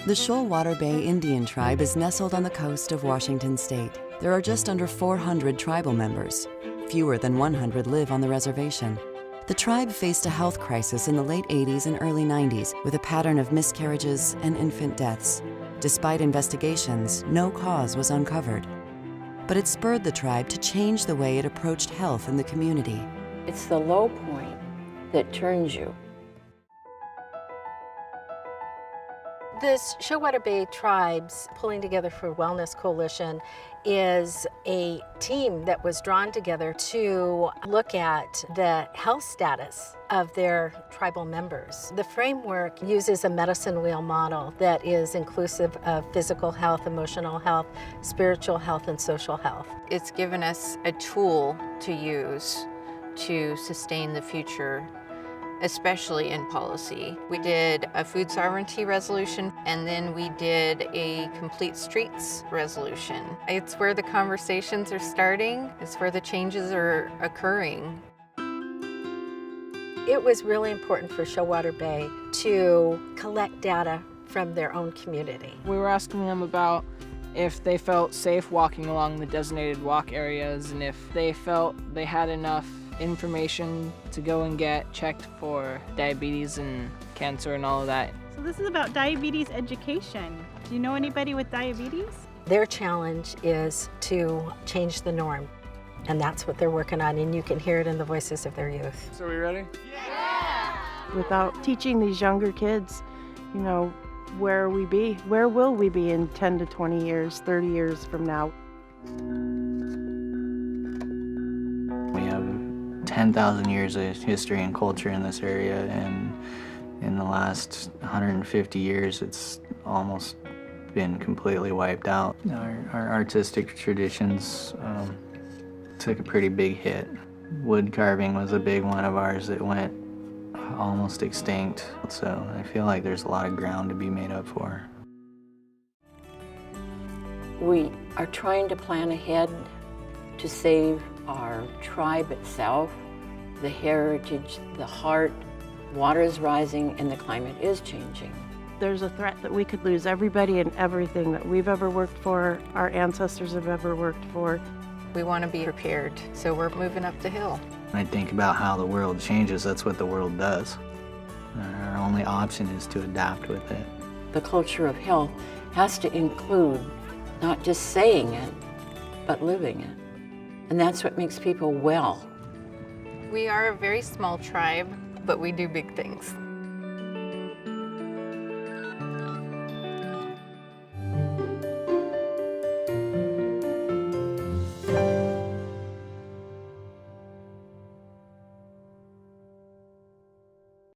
The Shoalwater Bay Indian Tribe is nestled on the coast of Washington State. There are just under 400 tribal members. Fewer than 100 live on the reservation. The tribe faced a health crisis in the late 80s and early 90s with a pattern of miscarriages and infant deaths. Despite investigations, no cause was uncovered. But it spurred the tribe to change the way it approached health in the community. It's the low point that turns you. This Shoalwater Bay Tribes Pulling Together for Wellness Coalition is a team that was drawn together to look at the health status of their tribal members. The framework uses a medicine wheel model that is inclusive of physical health, emotional health, spiritual health, and social health. It's given us a tool to use to sustain the future, especially in policy. We did a food sovereignty resolution, and then we did a complete streets resolution. It's where the conversations are starting. It's where the changes are occurring. It was really important for Shoalwater Bay to collect data from their own community. We were asking them about if they felt safe walking along the designated walk areas and if they felt they had enough information to go and get checked for diabetes and cancer and all of that. So this is about diabetes education. Do you know anybody with diabetes? Their challenge is to change the norm, and that's what they're working on, and you can hear it in the voices of their youth. So are we ready? Without teaching these younger kids, you know, where will we be in 10 to 20 years, 30 years from now? We have 10,000 years of history and culture in this area, and in the last 150 years, it's almost been completely wiped out. Our artistic traditions took a pretty big hit. Wood carving was a big one of ours that went almost extinct, so I feel like there's a lot of ground to be made up for. We are trying to plan ahead to save our tribe itself, the heritage, the heart. Water is rising and the climate is changing. There's a threat that we could lose everybody and everything that we've ever worked for, our ancestors have ever worked for. We want to be prepared, so we're moving up the hill. When I think about how the world changes, that's what the world does. Our only option is to adapt with it. The culture of health has to include not just saying it, but living it. And that's what makes people well. We are a very small tribe, but we do big things.